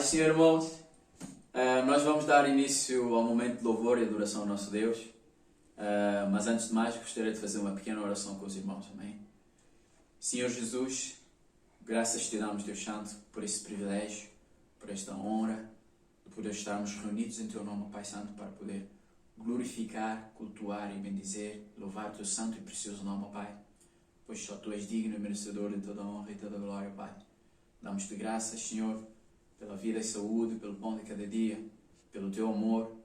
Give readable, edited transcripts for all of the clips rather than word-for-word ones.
Paz, Senhor, irmãos. Nós vamos dar início ao momento de louvor e adoração ao nosso Deus. Mas antes de mais, gostaria de fazer uma pequena oração com os irmãos, amém? Senhor Jesus, graças te damos, Deus Santo, por esse privilégio, por esta honra, de poder estarmos reunidos em Teu nome, Pai Santo, para poder glorificar, cultuar e bendizer, louvar o Teu santo e precioso nome, Pai, pois só Tu és digno e merecedor de toda a honra e toda a glória, Pai. Damos-te graças, Senhor, pela vida e saúde, pelo pão de cada dia, pelo Teu amor,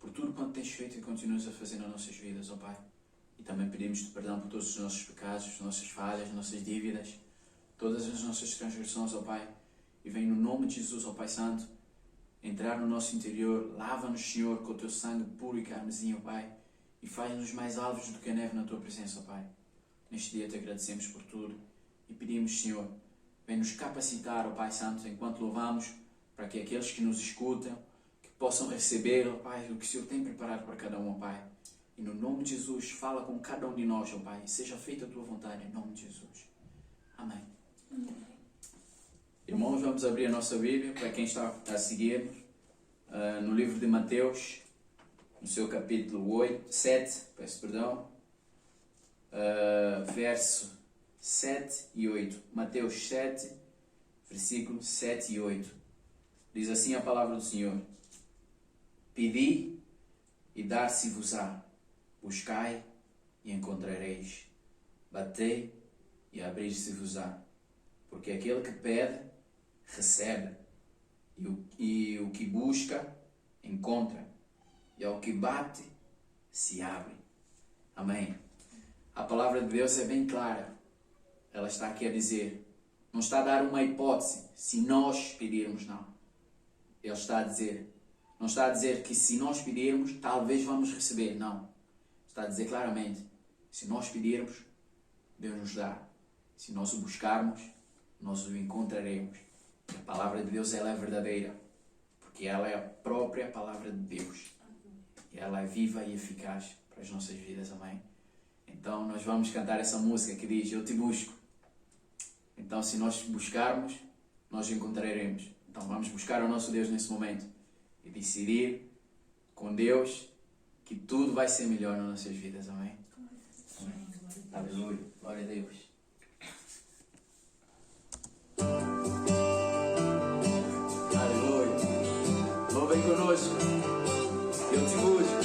por tudo quanto Tens feito e continuas a fazer nas nossas vidas, ó Pai. E também pedimos-te perdão por todos os nossos pecados, as nossas falhas, as nossas dívidas, todas as nossas transgressões, ó Pai. E vem no nome de Jesus, ó Pai Santo, entrar no nosso interior, lava-nos, Senhor, com o Teu sangue puro e carmesim, ó Pai, e faz-nos mais alvos do que a neve na Tua presença, ó Pai. Neste dia Te agradecemos por tudo e pedimos, Senhor, vem nos capacitar, ó Pai Santo, enquanto louvamos, para que aqueles que nos escutam, que possam receber, ó Pai, o que o Senhor tem preparado para cada um, ó Pai. E no nome de Jesus, fala com cada um de nós, ó Pai, e seja feita a Tua vontade, em nome de Jesus. Amém. Irmãos, vamos abrir a nossa Bíblia, para quem está a seguir-nos, no livro de Mateus, no seu capítulo 7, verso 7 e 8. Mateus 7, versículos 7 e 8. Diz assim a palavra do Senhor: Pedi e dar-se-vos-á, buscai e encontrareis, batei e abrir-se-vos-á, porque aquele que pede, recebe, e o que busca, encontra, e ao que bate, se abre. Amém. A palavra de Deus é bem clara. Ela está aqui a dizer, não está a dar uma hipótese, se nós pedirmos, não. Ele está a dizer, não está a dizer que se nós pedirmos, talvez vamos receber, não. Está a dizer claramente, se nós pedirmos, Deus nos dá. Se nós o buscarmos, nós o encontraremos. A palavra de Deus, ela é verdadeira, porque ela é a própria palavra de Deus. E ela é viva e eficaz para as nossas vidas, amém? Então nós vamos cantar essa música que diz, eu te busco. Então se nós buscarmos, nós encontraremos. Então vamos buscar o nosso Deus nesse momento e decidir com Deus que tudo vai ser melhor nas nossas vidas, amém? Amém. Aleluia, glória a Deus. Aleluia, louvem conosco, eu te busco.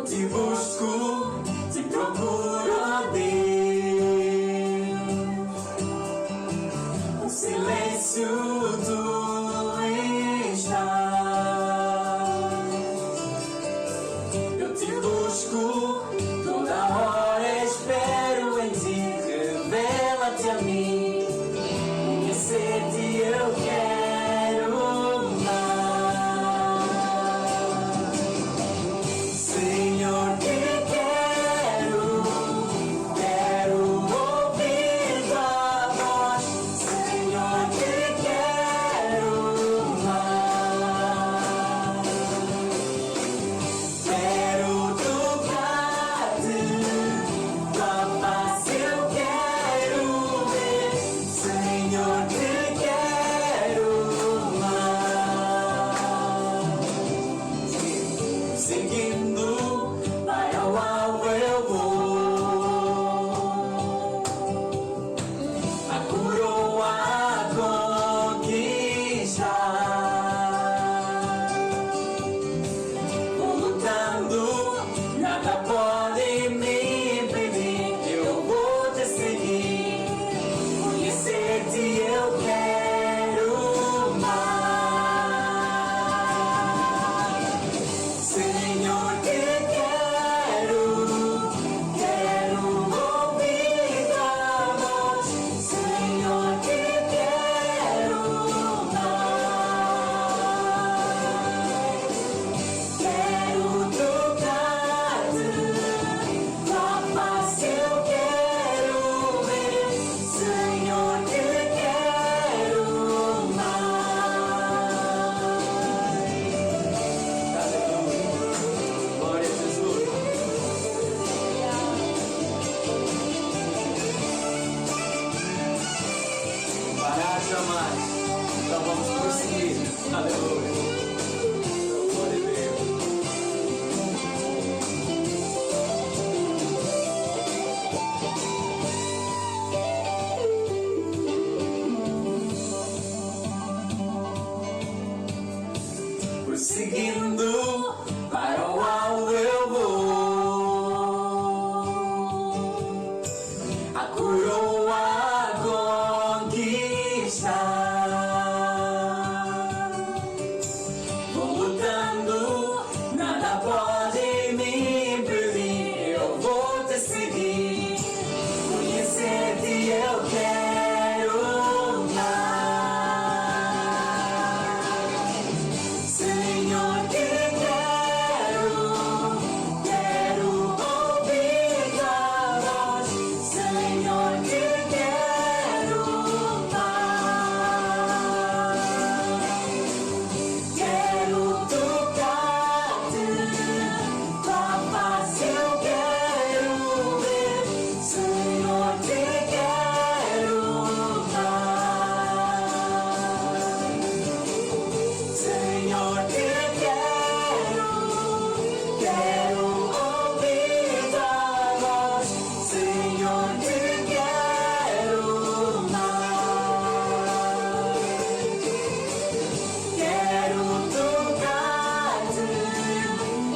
Te busco, te procuro, ó Deus. No silêncio Tu estás. Eu te busco, toda hora espero em Ti. Revela-te mais. Então vamos prosseguir. Aleluia. Glória a Deus. Prosseguindo para o alto eu vou, a coroa conquistar. Vou lutando, nada pode me impedir. Eu vou te seguir, conhecer-te eu quero mais. Senhor, te quero ouvir tua voz. Senhor, te quero mais. Quero tocar-te, tua face eu quero ver. Senhor, te quero mais. Senhor, te quero ouvir tua voz. Senhor, te quero mais. Quero tocar-te,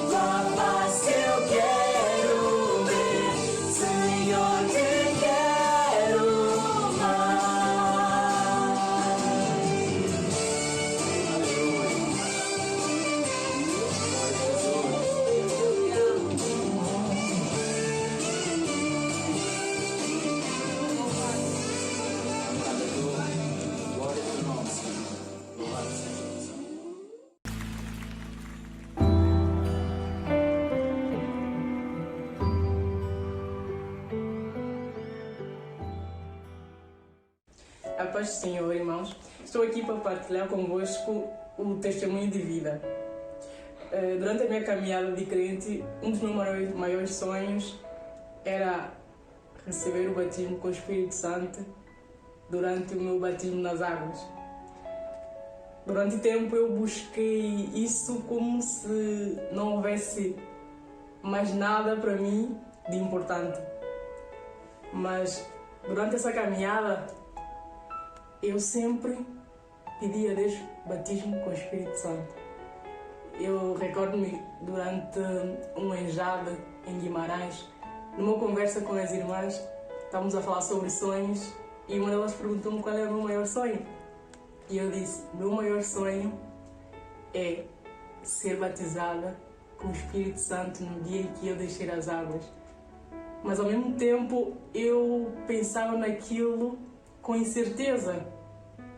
tua face eu quero ver. Senhor, te quero Glória ao teu nome, Senhor. Louvado seja o Senhor. A paz do Senhor, irmãos. Estou aqui para partilhar convosco o testemunho de vida. Durante a minha caminhada de crente, um dos meus maiores sonhos era receber o batismo com o Espírito Santo durante o meu batismo nas águas. Durante tempo eu busquei isso como se não houvesse mais nada para mim de importante. Mas durante essa caminhada eu sempre pedi a Deus batismo com o Espírito Santo. Eu recordo-me durante uma enjada em Guimarães, numa conversa com as irmãs, estávamos a falar sobre sonhos e uma delas perguntou-me qual era o meu maior sonho. E eu disse, o meu maior sonho é ser batizada com o Espírito Santo no dia em que eu descer as águas. Mas ao mesmo tempo eu pensava naquilo com incerteza,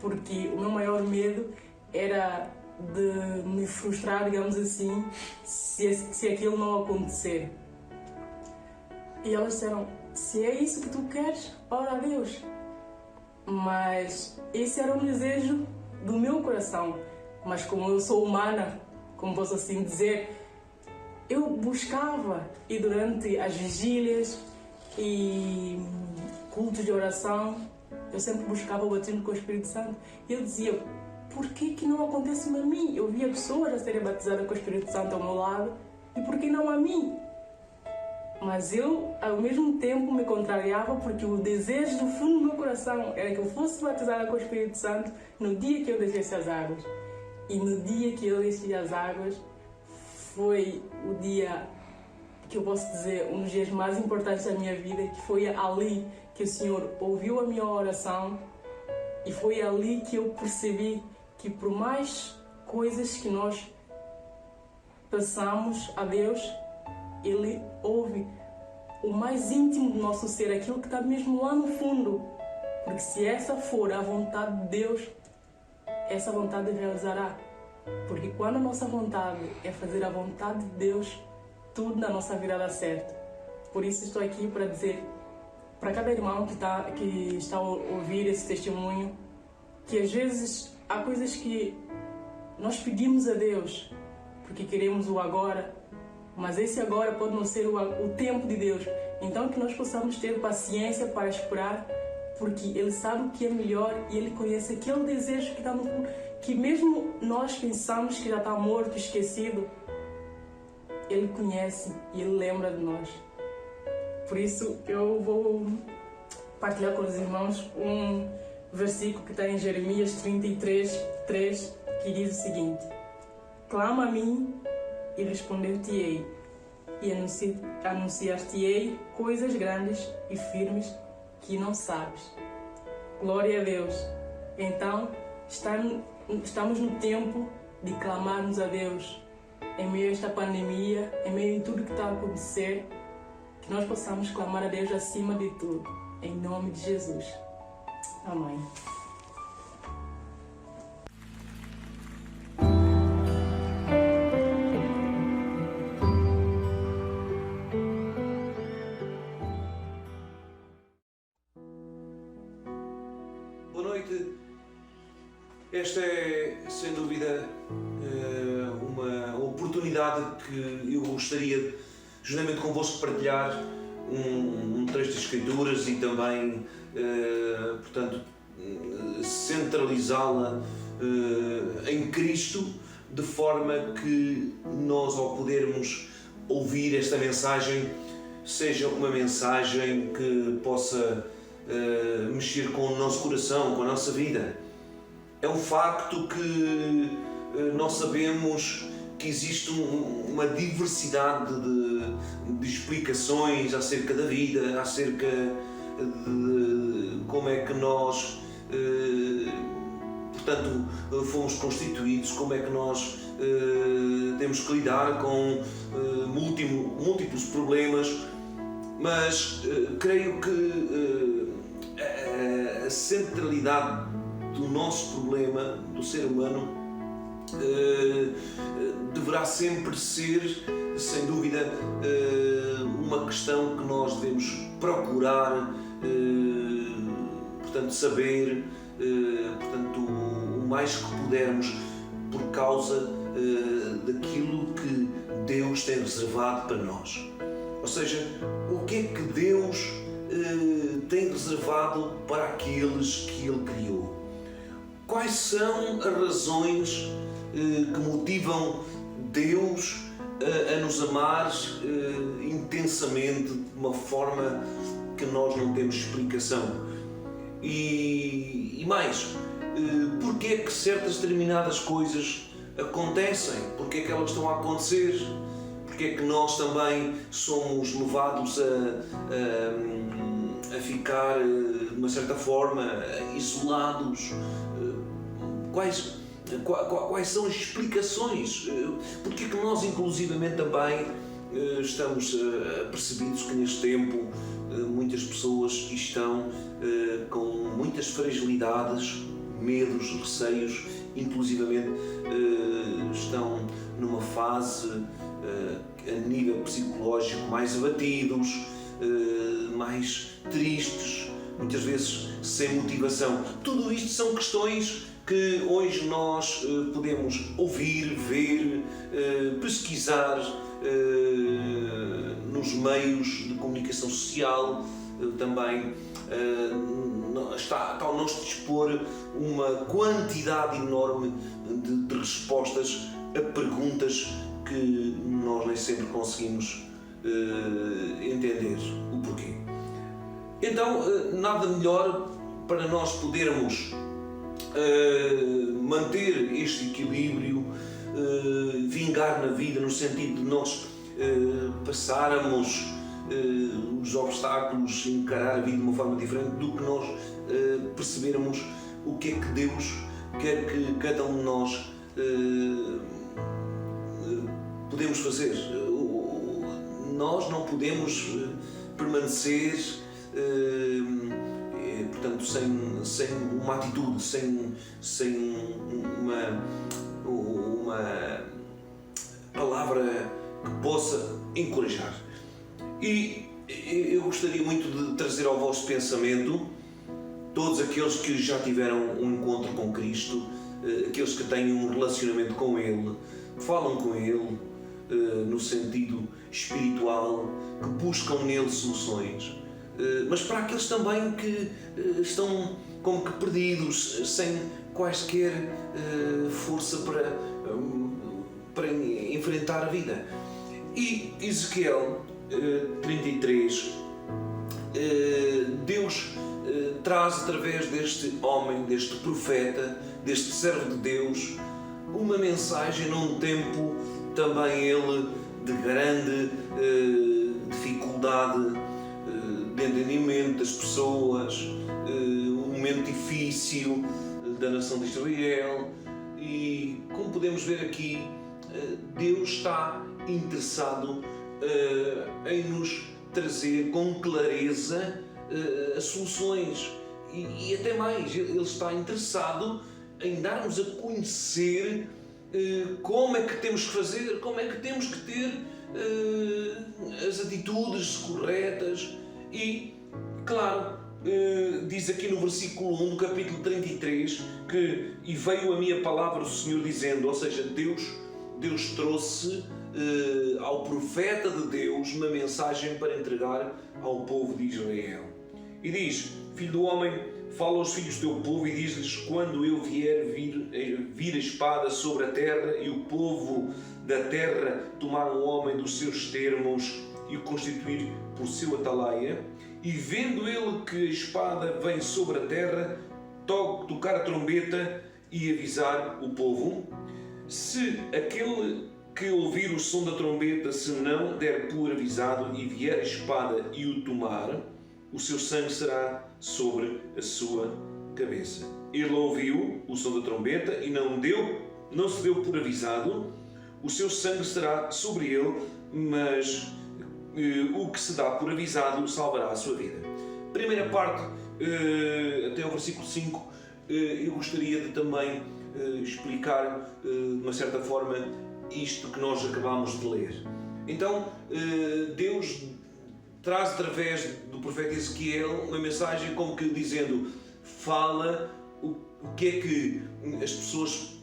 porque o meu maior medo era de me frustrar, digamos assim, se aquilo não acontecer. E elas disseram, se é isso que tu queres, ora a Deus. Mas esse era o desejo do meu coração. Mas como eu sou humana, como posso assim dizer, eu buscava, e durante as vigílias e cultos de oração, eu sempre buscava o batismo com o Espírito Santo. E eu dizia, por que não acontece a mim? Eu via pessoas a serem batizadas com o Espírito Santo ao meu lado, e por que não a mim? Mas eu, ao mesmo tempo, me contrariava, porque o desejo do fundo do meu coração era que eu fosse batizada com o Espírito Santo no dia que eu descesse as águas. E no dia que eu desci as águas, foi o dia que eu posso dizer, um dos dias mais importantes da minha vida, que foi ali que o Senhor ouviu a minha oração, e foi ali que eu percebi que por mais coisas que nós passamos a Deus, Ele ouve o mais íntimo do nosso ser, aquilo que está mesmo lá no fundo. Porque se essa for a vontade de Deus, essa vontade realizará. Porque quando a nossa vontade é fazer a vontade de Deus, tudo na nossa vida dá certo. Por isso estou aqui para dizer para cada irmão que está a ouvir esse testemunho, que às vezes há coisas que nós pedimos a Deus porque queremos o agora, mas esse agora pode não ser o tempo de Deus. Então que nós possamos ter paciência para esperar porque Ele sabe o que é melhor e Ele conhece aquele desejo que está no fundo, que mesmo nós pensamos que já está morto, esquecido, Ele conhece e Ele lembra de nós. Por isso eu vou partilhar com os irmãos um versículo que está em Jeremias 33:3, que diz o seguinte: clama a mim e responder-te-ei, e anunciar-te-ei coisas grandes e firmes que não sabes. Glória a Deus! Então, estamos no tempo de clamarmos a Deus em meio a esta pandemia, em meio a tudo que está a acontecer, que nós possamos clamar a Deus acima de tudo, em nome de Jesus. Amém. Boa noite. Esta é, sem dúvida, uma oportunidade que eu gostaria, juntamente convosco, partilhar um trecho de Escrituras e também, portanto, centralizá-la em Cristo, de forma que nós, ao podermos ouvir esta mensagem, seja uma mensagem que possa mexer com o nosso coração, com a nossa vida. É um facto que nós sabemos que existe uma diversidade de explicações acerca da vida, acerca de como é que nós, portanto, fomos constituídos, como é que nós temos que lidar com múltiplos problemas, mas creio que a centralidade do nosso problema, do ser humano, deverá sempre ser, sem dúvida, uma questão que nós devemos procurar, portanto, saber, portanto, o mais que pudermos, por causa daquilo que Deus tem reservado para nós. Ou seja, o que é que Deus tem reservado para aqueles que Ele criou? Quais são as razões que motivam Deus a nos amar intensamente, de uma forma que nós não temos explicação? E mais, porque é que certas determinadas coisas acontecem? Porque é que elas estão a acontecer? Porque é que nós também somos levados a ficar, de uma certa forma, isolados? Quais são as explicações? Porque é que nós, inclusivamente, também estamos percebidos que neste tempo muitas pessoas estão com muitas fragilidades, medos, receios, inclusivamente estão numa fase a nível psicológico mais abatidos, mais tristes, muitas vezes sem motivação. Tudo isto são questões que hoje nós podemos ouvir, ver, pesquisar nos meios de comunicação social, também está ao nosso dispor uma quantidade enorme de respostas a perguntas que nós nem sempre conseguimos entender o porquê. Então, nada melhor para nós podermos manter este equilíbrio, vingar na vida, no sentido de nós passarmos os obstáculos, encarar a vida de uma forma diferente, do que nós percebermos o que é que Deus quer que cada um de nós podemos fazer. Nós não podemos permanecer, portanto, sem uma atitude, sem uma palavra que possa encorajar. E eu gostaria muito de trazer ao vosso pensamento todos aqueles que já tiveram um encontro com Cristo, aqueles que têm um relacionamento com Ele, falam com Ele no sentido espiritual, que buscam nele soluções. mas para aqueles também que estão como que perdidos, sem quaisquer força para enfrentar a vida. E Ezequiel 33, Deus traz através deste homem, deste profeta, deste servo de Deus, uma mensagem num tempo também ele de grande dificuldade de entendimento das pessoas, um momento difícil da nação de Israel. E como podemos ver aqui, Deus está interessado em nos trazer com clareza as soluções e até mais, Ele está interessado em dar-nos a conhecer como é que temos que fazer, como é que temos que ter as atitudes corretas. E, claro, diz aqui no versículo 1 do capítulo 33 que "E veio a minha palavra do Senhor dizendo", ou seja, Deus trouxe ao profeta de Deus uma mensagem para entregar ao povo de Israel. E diz: "Filho do homem, fala aos filhos do teu povo e diz-lhes: quando eu vier vir a espada sobre a terra e o povo da terra tomar um homem dos seus termos e o constituir por seu atalaia, e vendo ele que a espada vem sobre a terra, tocar a trombeta e avisar o povo. Se aquele que ouvir o som da trombeta se não der por avisado e vier a espada e o tomar, o seu sangue será sobre a sua cabeça. Ele ouviu o som da trombeta e não se deu por avisado, o seu sangue será sobre ele, mas o que se dá por avisado salvará a sua vida." Primeira parte, até o versículo 5, eu gostaria de também explicar de uma certa forma isto que nós acabamos de ler. Então, Deus traz através do profeta Ezequiel uma mensagem como que dizendo: fala o que é que as pessoas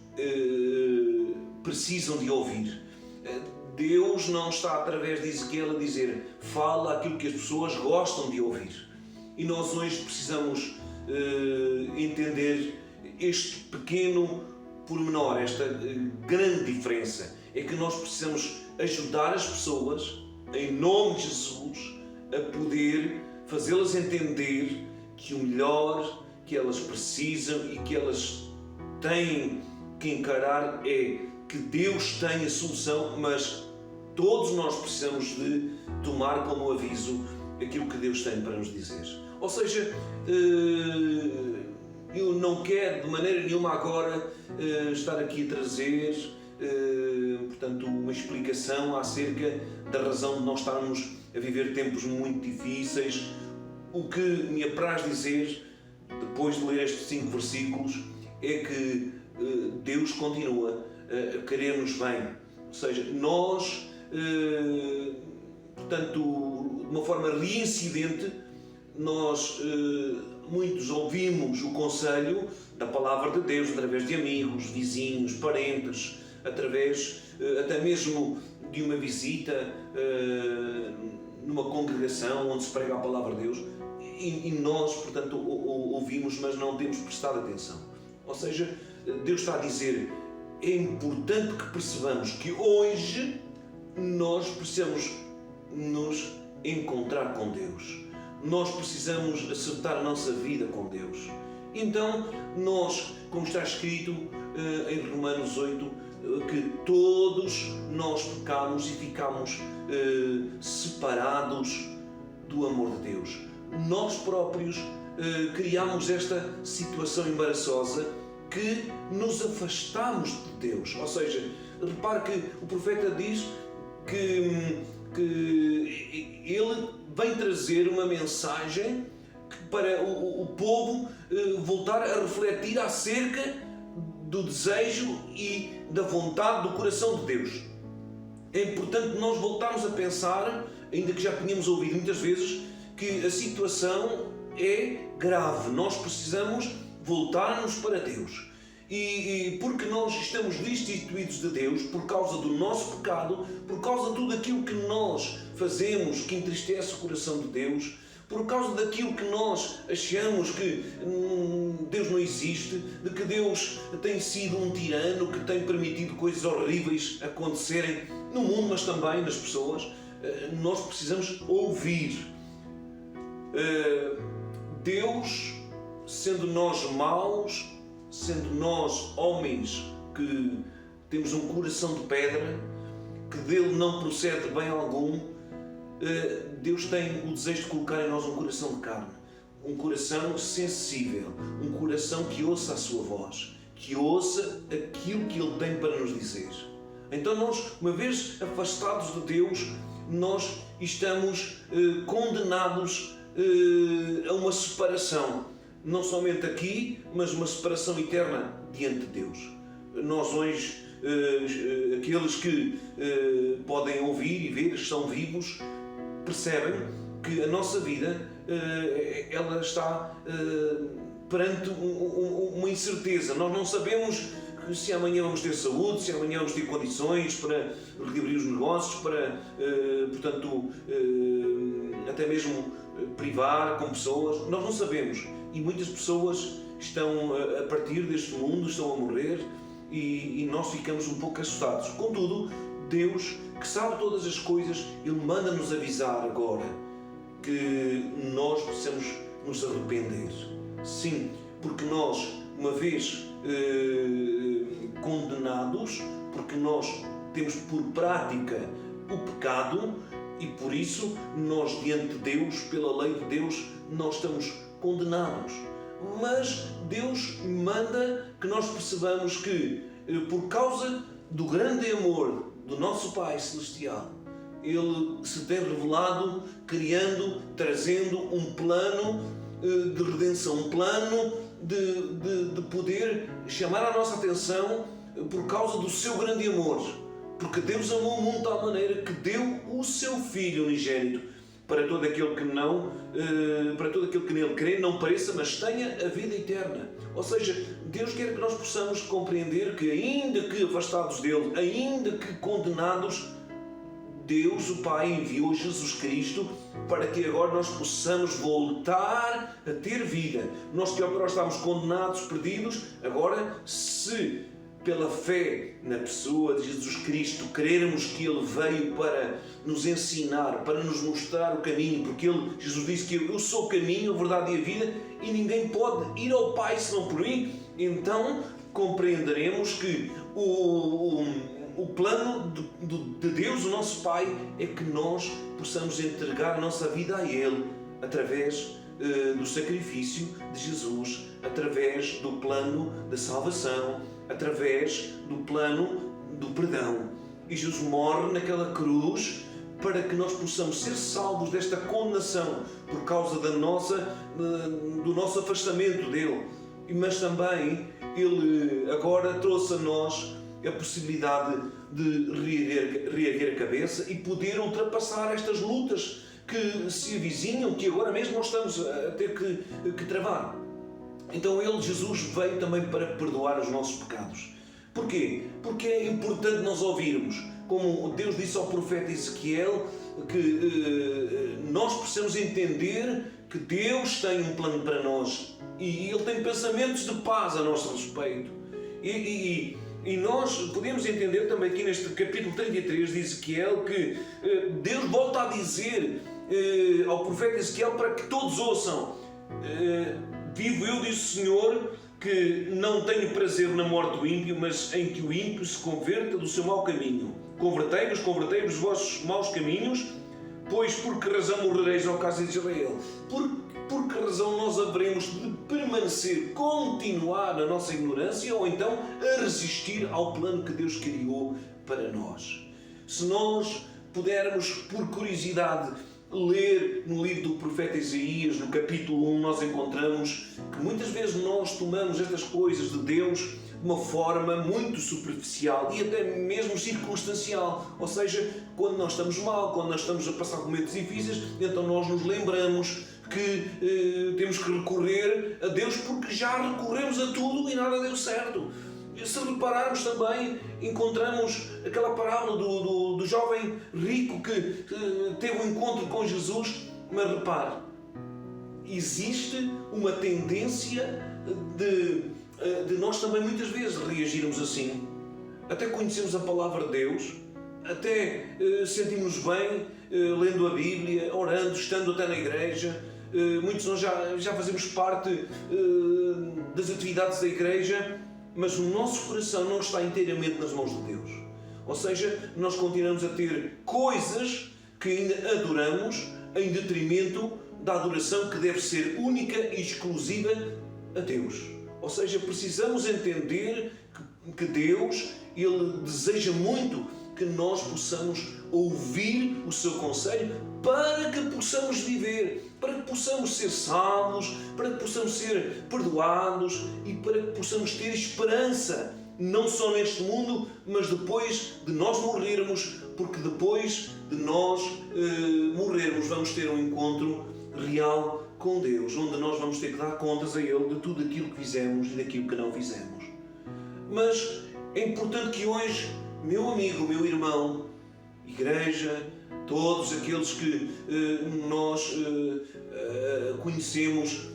precisam de ouvir. Deus não está através de Ezequiel a dizer: fala aquilo que as pessoas gostam de ouvir. E nós hoje precisamos entender este pequeno pormenor, esta grande diferença. É que nós precisamos ajudar as pessoas, em nome de Jesus, a poder fazê-las entender que o melhor que elas precisam e que elas têm que encarar é que Deus tem a solução, mas todos nós precisamos de tomar como aviso aquilo que Deus tem para nos dizer. Ou seja, eu não quero de maneira nenhuma agora estar aqui a trazer portanto, uma explicação acerca da razão de nós estarmos a viver tempos muito difíceis. O que me apraz dizer, depois de ler estes 5 versículos, é que Deus continua a querer-nos bem. Ou seja, nós, portanto, de uma forma reincidente, nós muitos ouvimos o conselho da palavra de Deus através de amigos, vizinhos, parentes, através até mesmo de uma visita numa congregação onde se prega a palavra de Deus, e nós, portanto, ouvimos, mas não temos prestado atenção. Ou seja, Deus está a dizer: é importante que percebamos que hoje nós precisamos nos encontrar com Deus. Nós precisamos acertar a nossa vida com Deus. Então, nós, como está escrito em Romanos 8, que todos nós pecamos e ficamos separados do amor de Deus. Nós próprios criamos esta situação embaraçosa que nos afastamos de Deus. Ou seja, repare que o profeta diz que ele vem trazer uma mensagem para o povo voltar a refletir acerca do desejo e da vontade do coração de Deus. É importante nós voltarmos a pensar, ainda que já tínhamos ouvido muitas vezes, que a situação é grave. Nós precisamos voltar-nos para Deus. E porque nós estamos destituídos de Deus por causa do nosso pecado, por causa de tudo aquilo que nós fazemos que entristece o coração de Deus, por causa daquilo que nós achamos que Deus não existe, de que Deus tem sido um tirano que tem permitido coisas horríveis acontecerem no mundo, mas também nas pessoas, nós precisamos ouvir. Deus, sendo nós maus, sendo nós homens que temos um coração de pedra, que dele não procede bem algum, Deus tem o desejo de colocar em nós um coração de carne, um coração sensível, um coração que ouça a sua voz, que ouça aquilo que Ele tem para nos dizer. Então nós, uma vez afastados de Deus, nós estamos condenados a uma separação, não somente aqui, mas uma separação eterna diante de Deus. Nós hoje, aqueles que podem ouvir e ver, estão vivos, percebem que a nossa vida ela está perante uma incerteza. Nós não sabemos se amanhã vamos ter saúde, se amanhã vamos ter condições para reabrir os negócios, para, portanto, até mesmo privar com pessoas. Nós não sabemos. E muitas pessoas estão a partir deste mundo, estão a morrer, e nós ficamos um pouco assustados. Contudo, Deus, que sabe todas as coisas, Ele manda-nos avisar agora que nós precisamos nos arrepender. Sim, porque nós, uma vez condenados, porque nós temos por prática o pecado, e por isso nós, diante de Deus, pela lei de Deus, nós estamos condenados. Mas Deus manda que nós percebamos que, por causa do grande amor do nosso Pai Celestial, Ele se tem revelado, criando, trazendo um plano de redenção, um plano de poder chamar a nossa atenção por causa do seu grande amor. Porque Deus amou o mundo de tal maneira que deu o seu Filho unigênito para todo aquele que nele crê, não pareça, mas tenha a vida eterna. Ou seja, Deus quer que nós possamos compreender que, ainda que afastados dele, ainda que condenados, Deus, o Pai, enviou Jesus Cristo para que agora nós possamos voltar a ter vida. Nós que agora estávamos condenados, perdidos, agora, se pela fé na pessoa de Jesus Cristo crermos que Ele veio para nos ensinar, para nos mostrar o caminho, porque Jesus disse que eu sou o caminho, a verdade e a vida, e ninguém pode ir ao Pai senão por mim, então compreenderemos que o plano de Deus, o nosso Pai, é que nós possamos entregar a nossa vida a Ele através do sacrifício de Jesus, através do plano da salvação, através do plano do perdão. E Jesus morre naquela cruz para que nós possamos ser salvos desta condenação por causa do nosso afastamento dele. Mas também Ele agora trouxe a nós a possibilidade de reerguer a cabeça e poder ultrapassar estas lutas que se avizinham, que agora mesmo nós estamos a ter que travar. Então Jesus veio também para perdoar os nossos pecados. Porquê? Porque é importante nós ouvirmos, como Deus disse ao profeta Ezequiel, que nós precisamos entender que Deus tem um plano para nós e Ele tem pensamentos de paz a nosso respeito. E nós podemos entender também aqui neste capítulo 33 de Ezequiel que Deus volta a dizer ao profeta Ezequiel para que todos ouçam: vivo eu, diz o Senhor, que não tenho prazer na morte do ímpio, mas em que o ímpio se converta do seu mau caminho. Convertei-vos dos vossos maus caminhos, pois por que razão morrereis ao caso de Israel? Por que razão nós haveremos de permanecer, continuar na nossa ignorância ou então a resistir ao plano que Deus criou para nós? Se nós pudermos, por curiosidade, ler no livro do profeta Isaías, no capítulo 1, nós encontramos que muitas vezes nós tomamos estas coisas de Deus de uma forma muito superficial e até mesmo circunstancial. Ou seja, quando nós estamos mal, quando nós estamos a passar momentos difíceis, então nós nos lembramos que temos que recorrer a Deus porque já recorremos a tudo e nada deu certo. Se repararmos também, encontramos aquela parábola do jovem rico que teve um encontro com Jesus. Mas repare, existe uma tendência de nós também muitas vezes reagirmos assim. Até conhecemos a palavra de Deus, até sentimos bem lendo a Bíblia, orando, estando até na igreja. Muitos de nós já fazemos parte das atividades da igreja, mas o nosso coração não está inteiramente nas mãos de Deus. Ou seja, nós continuamos a ter coisas que ainda adoramos em detrimento da adoração que deve ser única e exclusiva a Deus. Ou seja, precisamos entender que Deus, Ele deseja muito que nós possamos ouvir o seu conselho para que possamos viver, para que possamos ser salvos, para que possamos ser perdoados e para que possamos ter esperança, não só neste mundo, mas depois de nós morrermos, porque depois de nós morrermos vamos ter um encontro real com Deus, onde nós vamos ter que dar contas a Ele de tudo aquilo que fizemos e daquilo que não fizemos. Mas é importante que hoje, meu amigo, meu irmão, igreja, todos aqueles que nós conhecemos,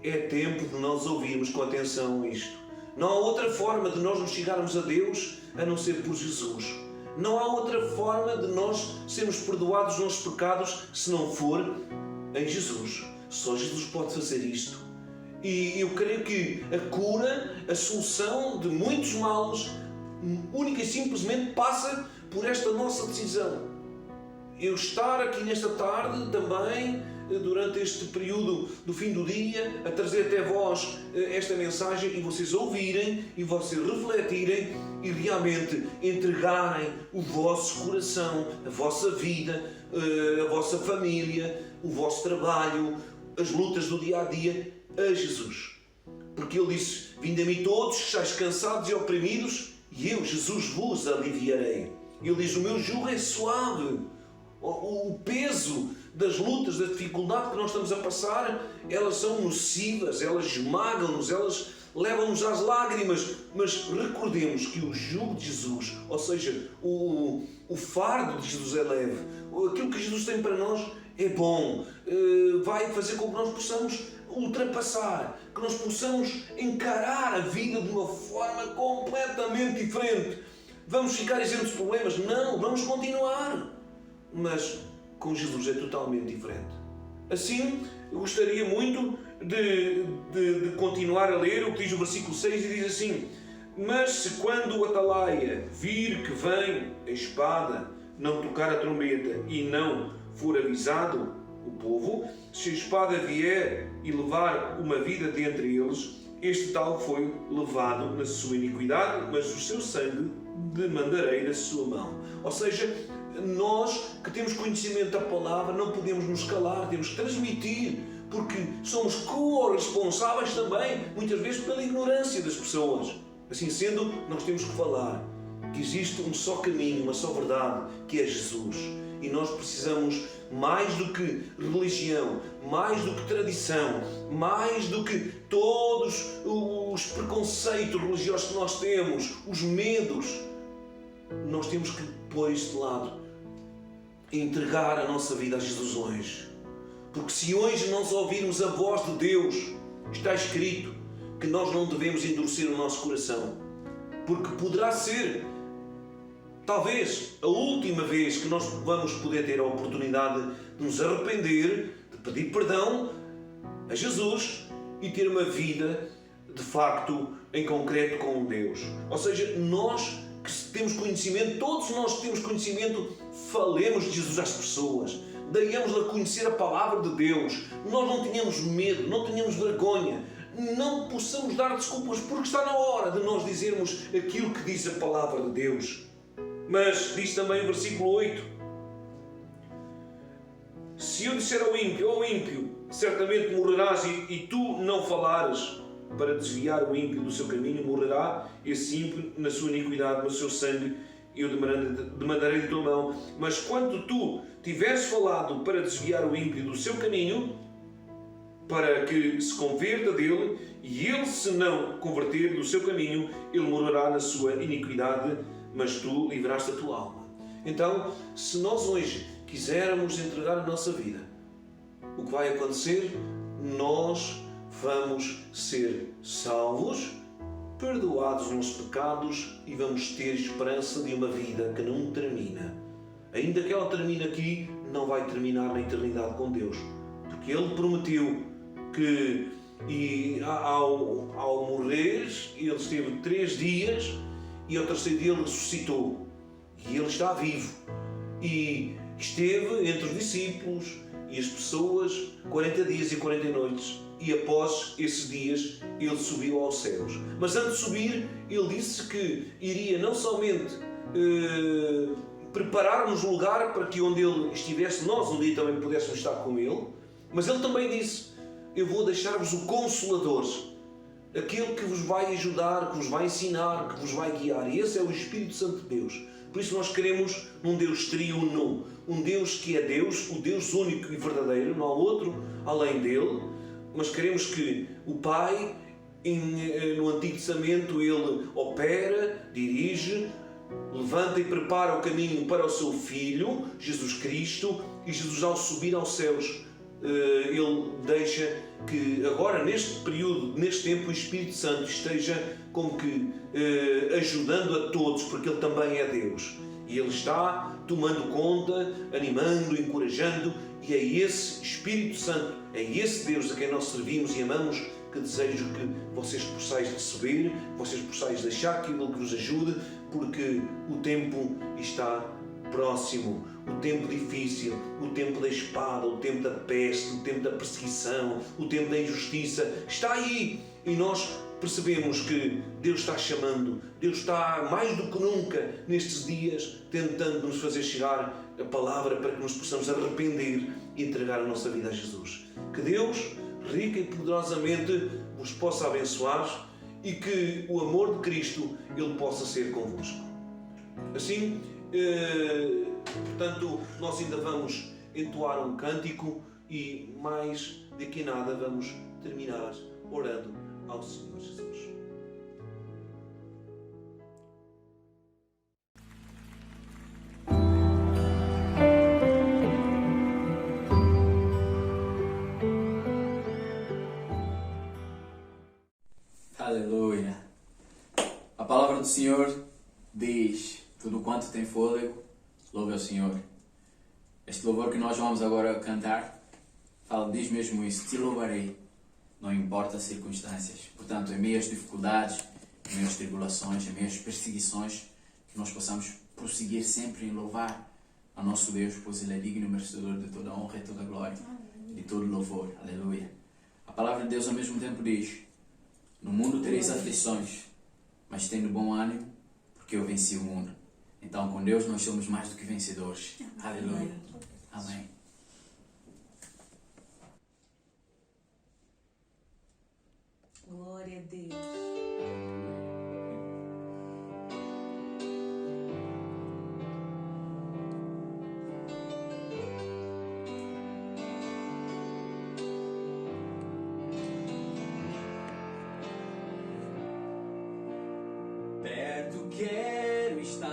é tempo de nós ouvirmos com atenção isto. Não há outra forma de nós nos chegarmos a Deus a não ser por Jesus. Não há outra forma de nós sermos perdoados dos nossos pecados se não for em Jesus. Só Jesus pode fazer isto. E eu creio que a cura, a solução de muitos males, única e simplesmente passa por esta nossa decisão. Eu estar aqui nesta tarde também, durante este período do fim do dia, a trazer até vós esta mensagem e vocês ouvirem e vocês refletirem e realmente entregarem o vosso coração, a vossa vida, a vossa família, o vosso trabalho, as lutas do dia a dia a Jesus. Porque Ele disse: vinde a mim todos que estáis cansados e oprimidos e eu, Jesus, vos aliviarei. Ele diz: o meu jugo é suave. O peso das lutas, da dificuldade que nós estamos a passar, elas são nocivas, elas esmagam-nos, elas levam-nos às lágrimas. Mas recordemos que o jugo de Jesus, ou seja, o fardo de Jesus é leve. Aquilo que Jesus tem para nós é bom. Vai fazer com que nós possamos ultrapassar, que nós possamos encarar a vida de uma forma completamente diferente. Vamos ficar isentos de problemas? Não, vamos continuar. Mas com Jesus é totalmente diferente. Assim, eu gostaria muito de continuar a ler o que diz o versículo 6 e diz assim: mas se quando o atalaia vir que vem a espada, não tocar a trombeta e não for avisado o povo, se a espada vier e levar uma vida dentre eles, este tal foi levado na sua iniquidade, mas o seu sangue demandarei da sua mão. Ou seja, nós que temos conhecimento da palavra não podemos nos calar, temos que transmitir, porque somos corresponsáveis também, muitas vezes, pela ignorância das pessoas. Assim sendo, nós temos que falar que existe um só caminho, uma só verdade, que é Jesus. E nós precisamos, mais do que religião, mais do que tradição, mais do que todos os preconceitos religiosos que nós temos, os medos, nós temos que pôr isto de lado e entregar a nossa vida a Jesus hoje. Porque se hoje nós ouvirmos a voz de Deus, está escrito que nós não devemos endurecer o nosso coração. Porque poderá ser, talvez, a última vez que nós vamos poder ter a oportunidade de nos arrepender, de pedir perdão a Jesus e ter uma vida, de facto, em concreto com Deus. Ou seja, nós que temos conhecimento, todos nós que temos conhecimento, falemos de Jesus às pessoas, daiamos-lhe a conhecer a palavra de Deus. Nós não tenhamos medo, não tenhamos vergonha, não possamos dar desculpas, porque está na hora de nós dizermos aquilo que diz a palavra de Deus. Mas diz também o versículo 8: se eu disser ao ímpio, certamente morrerás, e tu não falares para desviar o ímpio do seu caminho, morrerá esse ímpio na sua iniquidade, no seu sangue eu demandarei de tua mão. Mas quando tu tiveres falado para desviar o ímpio do seu caminho, para que se converta dele, e ele se não converter do seu caminho, ele morrerá na sua iniquidade, mas tu livraste a tua alma. Então, se nós hoje quisermos entregar a nossa vida, o que vai acontecer? nós vamos ser salvos, perdoados os nossos pecados e vamos ter esperança de uma vida que não termina. Ainda que ela termine aqui, não vai terminar na eternidade com Deus. Porque Ele prometeu que ao morrer, Ele esteve 3 dias e ao terceiro dia Ele ressuscitou. E Ele está vivo. E esteve entre os discípulos e as pessoas 40 dias e 40 noites. E após esses dias, Ele subiu aos céus. Mas antes de subir, Ele disse que iria não somente preparar-nos um lugar para que onde Ele estivesse, nós um dia também pudéssemos estar com Ele, mas Ele também disse: eu vou deixar-vos o Consolador, aquele que vos vai ajudar, que vos vai ensinar, que vos vai guiar. E esse é o Espírito Santo de Deus. Por isso nós queremos um Deus triuno, um Deus que é Deus, o Deus único e verdadeiro, não há outro além dele. Mas queremos que o Pai, no Antigo Testamento, Ele opera, dirige, levanta e prepara o caminho para o seu Filho, Jesus Cristo, e Jesus, ao subir aos céus, Ele deixa que agora, neste período, neste tempo, o Espírito Santo esteja como que ajudando a todos, porque Ele também é Deus. E Ele está tomando conta, animando, encorajando, e é esse Espírito Santo, é esse Deus a quem nós servimos e amamos, que desejo que vocês possais receber, vocês possais deixar que Ele vos ajude, porque o tempo está próximo, o tempo difícil, o tempo da espada, o tempo da peste, o tempo da perseguição, o tempo da injustiça, está aí. E nós percebemos que Deus está chamando, Deus está mais do que nunca nestes dias tentando nos fazer chegar a palavra para que nos possamos arrepender e entregar a nossa vida a Jesus. Que Deus, rica e poderosamente, vos possa abençoar e que o amor de Cristo Ele possa ser convosco. Assim, portanto, nós ainda vamos entoar um cântico e mais daqui a nada vamos terminar orando ao Senhor Jesus. Aleluia. A palavra do Senhor diz: tudo quanto tem fôlego, louve ao Senhor. Este louvor que nós vamos agora cantar diz mesmo isso: te louvarei, não importa as circunstâncias. Portanto, em meio às dificuldades, em meio às tribulações, em meio às perseguições, que nós possamos prosseguir sempre em louvar a nosso Deus, pois Ele é digno e merecedor de toda a honra e toda a glória, de todo louvor. Aleluia. A palavra de Deus ao mesmo tempo diz: no mundo tereis aflições, mas tendo bom ânimo, porque eu venci o mundo. Então, com Deus nós somos mais do que vencedores. Aleluia. Amém. Glória a Deus. Perto quero estar,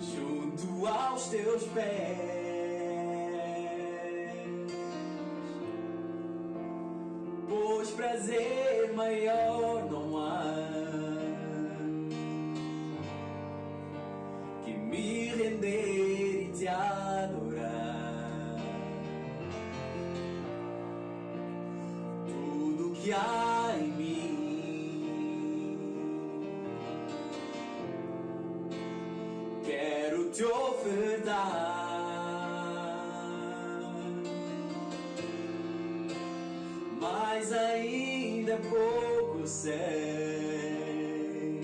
junto aos teus pés, pois prazer maior não há que me render e te adorar. Tudo que há em mim quero te ofertar. Mas ainda pouco sei,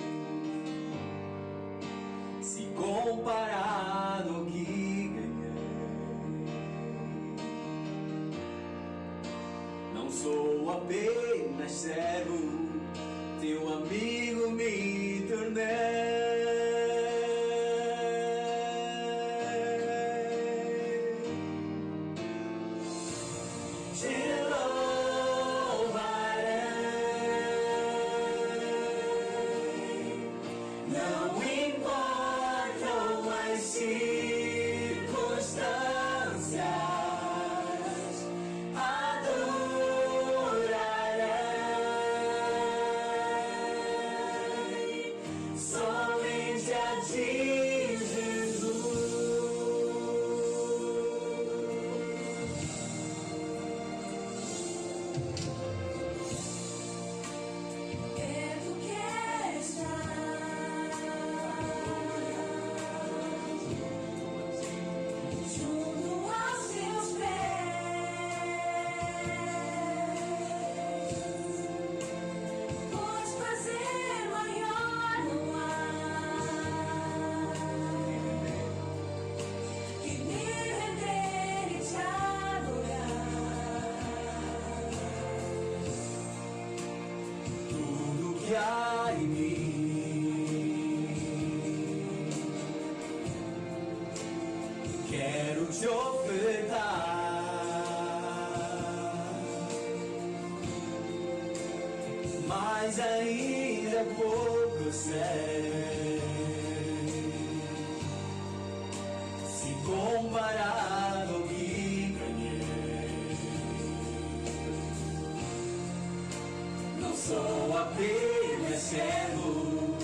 se comparado ao que ganhei. Não sou apenas servo, teu amigo me tornei. Não importam as circunstâncias, há em mim. Quero te ofertar, mas ainda pouco eu sei, se comparado ao que ganhei. Não sou apenas servo,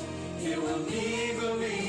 teu amigo me